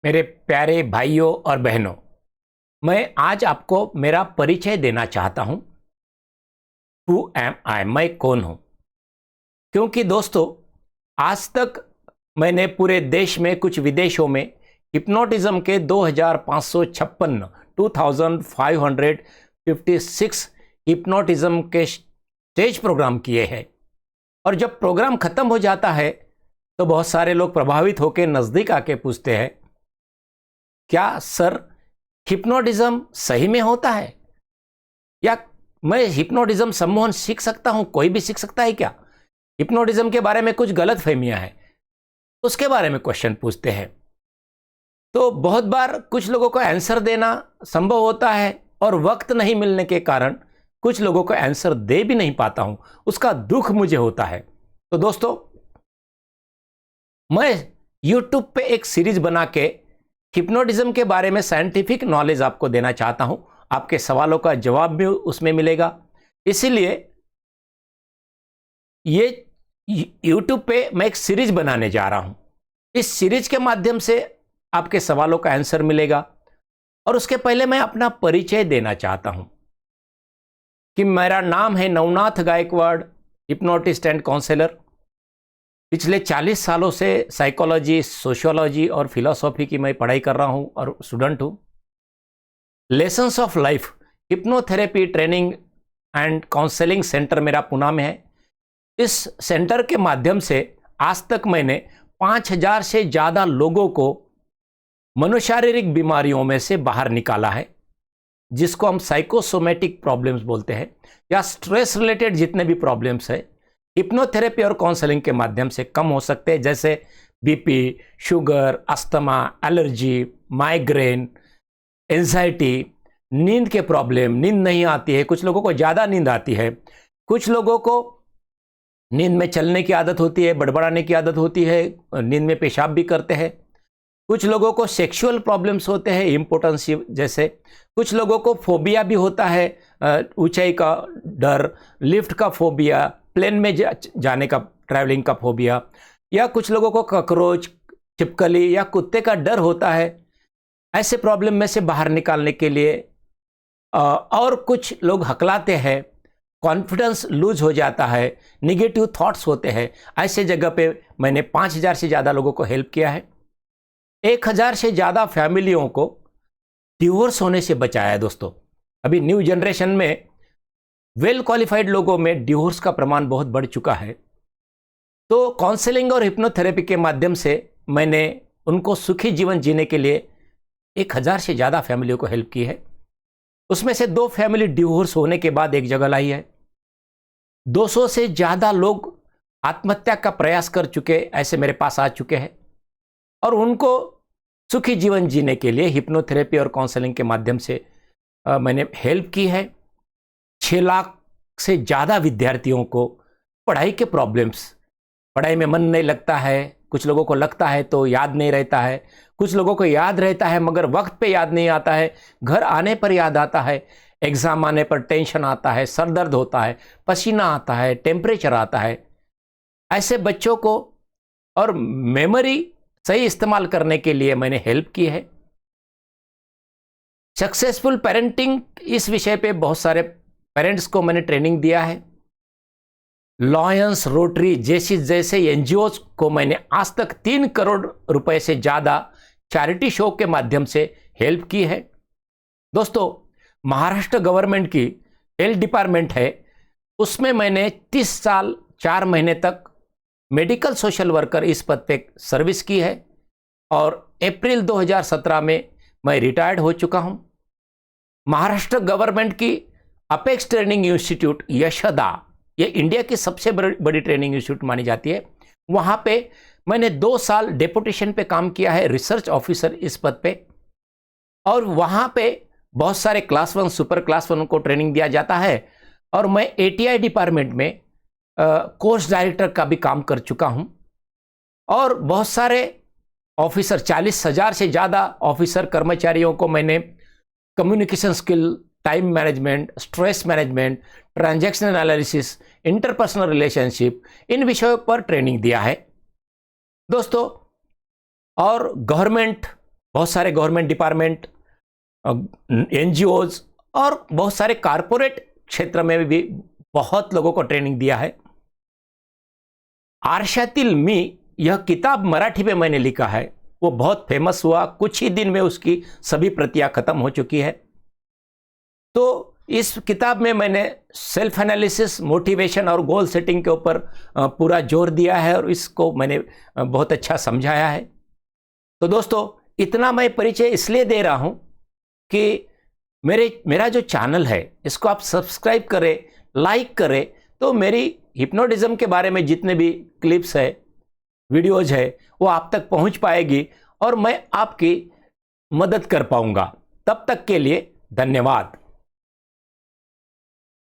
मेरे प्यारे भाइयों और बहनों, मैं आज आपको मेरा परिचय देना चाहता हूं। हु एम आई, मैं कौन हूं? क्योंकि दोस्तों, आज तक मैंने पूरे देश में, कुछ विदेशों में हिप्नोटिज्म के 2556 हिप्नोटिज्म के स्टेज प्रोग्राम किए हैं। और जब प्रोग्राम खत्म हो जाता है तो बहुत सारे लोग प्रभावित होकर नज़दीक आके पूछते हैं, क्या सर हिप्नोटिज्म सही में होता है? या मैं हिप्नोटिज्म सम्मोहन सीख सकता हूं? कोई भी सीख सकता है क्या? हिप्नोटिज्म के बारे में कुछ गलत फहमियां हैं, उसके बारे में क्वेश्चन पूछते हैं। तो बहुत बार कुछ लोगों को आंसर देना संभव होता है और वक्त नहीं मिलने के कारण कुछ लोगों को आंसर दे भी नहीं पाता हूं, उसका दुख मुझे होता है। तो दोस्तों, मैं YouTube पे एक सीरीज बना के हिप्नोटिज्म के बारे में साइंटिफिक नॉलेज आपको देना चाहता हूं। आपके सवालों का जवाब भी उसमें मिलेगा। इसीलिए ये YouTube पे मैं एक सीरीज बनाने जा रहा हूं। इस सीरीज के माध्यम से आपके सवालों का आंसर मिलेगा। और उसके पहले मैं अपना परिचय देना चाहता हूं कि मेरा नाम है Navnath Gaikwad, hypnotist and counsellor. पिछले 40 सालों से साइकोलॉजी, सोशियोलॉजी और फिलॉसफी की मैं पढ़ाई कर रहा हूं और स्टूडेंट हूं। Lessons of life hypnotherapy training and counselling centre मेरा पुणे में है। इस सेंटर के माध्यम से आज तक मैंने 5000 से ज़्यादा लोगों को मनोशारीरिक बीमारियों में से बाहर निकाला है, जिसको हम साइकोसोमेटिक प्रॉब्लम्स बोलते हैं, या स्ट्रेस रिलेटेड जितने भी प्रॉब्लम्स है हिप्नोथेरेपी और काउंसलिंग के माध्यम से कम हो सकते हैं। जैसे BP, sugar, asthma, allergy, migraine, anxiety, नींद के प्रॉब्लम, नींद नहीं आती है, कुछ लोगों को ज़्यादा नींद आती है, कुछ लोगों को नींद में चलने की आदत होती है, बड़बड़ाने की आदत होती है, नींद में पेशाब भी करते हैं, कुछ लोगों को सेक्सुअल प्रॉब्लम्स होते हैं, इम्पोर्टेंस जैसे, कुछ लोगों को फोबिया भी होता है, ऊंचाई का डर, लिफ्ट का फोबिया, प्लेन में जाने का, ट्रैवलिंग का फोबिया, या कुछ लोगों को कॉकरोच, छिपकली या कुत्ते का डर होता है। ऐसे प्रॉब्लम में से बाहर निकालने के लिए और कुछ लोग हकलाते हैं, कॉन्फिडेंस लूज हो जाता है, निगेटिव थॉट्स होते हैं। ऐसे जगह पे मैंने 5000 से ज़्यादा लोगों को हेल्प किया है। 1000 से ज़्यादा फैमिलियों को डिवोर्स होने से बचाया है। दोस्तों, अभी न्यू जनरेशन में वेल क्वालिफाइड लोगों में डिवोर्स का प्रमाण बहुत बढ़ चुका है। तो काउंसलिंग और हिप्नोथेरेपी के माध्यम से मैंने उनको सुखी जीवन जीने के लिए 1000 से ज़्यादा फैमिलियों को हेल्प की है। उसमें से 2 फैमिली डिवोर्स होने के बाद एक जगह लाई है। 200 से ज़्यादा लोग आत्महत्या का प्रयास कर चुके, ऐसे मेरे पास आ चुके हैं, और उनको सुखी जीवन जीने के लिए हिप्नोथेरेपी और काउंसलिंग के माध्यम से मैंने हेल्प की है। 6 लाख से ज़्यादा विद्यार्थियों को पढ़ाई के प्रॉब्लम्स, पढ़ाई में मन नहीं लगता है, कुछ लोगों को लगता है तो याद नहीं रहता है, कुछ लोगों को याद रहता है मगर वक्त पे याद नहीं आता है, घर आने पर याद आता है, एग्ज़ाम आने पर टेंशन आता है, सर दर्द होता है, पसीना आता है, टेम्परेचर आता है। ऐसे बच्चों को और मेमोरी सही इस्तेमाल करने के लिए मैंने हेल्प की है। सक्सेसफुल पेरेंटिंग, इस विषय पे बहुत सारे पेरेंट्स को मैंने ट्रेनिंग दिया है। लॉयंस, रोटरी जैसे एनजीओज को मैंने आज तक 3 करोड़ रुपए से ज़्यादा चैरिटी शो के माध्यम से हेल्प की है। दोस्तों, महाराष्ट्र गवर्नमेंट की हेल्थ डिपार्टमेंट है, उसमें मैंने 30 साल 4 महीने तक मेडिकल सोशल वर्कर इस पद पे सर्विस की है, और अप्रैल 2017 में मैं रिटायर्ड हो चुका हूं। महाराष्ट्र गवर्नमेंट की अपेक्स ट्रेनिंग इंस्टीट्यूट यशदा, ये इंडिया की सबसे बड़ी ट्रेनिंग इंस्टीट्यूट मानी जाती है, वहाँ पे मैंने 2 साल डेपुटेशन पे काम किया है, रिसर्च ऑफिसर इस पद पे। और वहाँ पे बहुत सारे क्लास 1, सुपर क्लास 1 को ट्रेनिंग दिया जाता है, और मैं एटीआई डिपार्टमेंट में कोर्स डायरेक्टर का भी काम कर चुका हूँ। और बहुत सारे ऑफिसर, 40,000 से ज़्यादा ऑफिसर कर्मचारियों को मैंने communication skill, time management, stress management, transactional analysis, interpersonal relationship, इन विषयों पर ट्रेनिंग दिया है दोस्तों। और गवर्नमेंट बहुत सारे गवर्नमेंट डिपार्टमेंट, एनजीओज और बहुत सारे कारपोरेट क्षेत्र में भी बहुत लोगों को ट्रेनिंग दिया है। आरशातील मी यह किताब मराठी में मैंने लिखा है, वो बहुत फेमस हुआ, कुछ ही दिन में उसकी सभी प्रतियां खत्म हो चुकी है। तो इस किताब में मैंने सेल्फ एनालिसिस, मोटिवेशन और गोल सेटिंग के ऊपर पूरा जोर दिया है और इसको मैंने बहुत अच्छा समझाया है। तो दोस्तों, इतना मैं परिचय इसलिए दे रहा हूं कि मेरा जो चैनल है इसको आप सब्सक्राइब करें, लाइक करें, तो मेरी हिप्नोटिज्म के बारे में जितने भी क्लिप्स है, वीडियोज है, वो आप तक पहुंच पाएगी और मैं आपकी मदद कर पाऊंगा। तब तक के लिए धन्यवाद।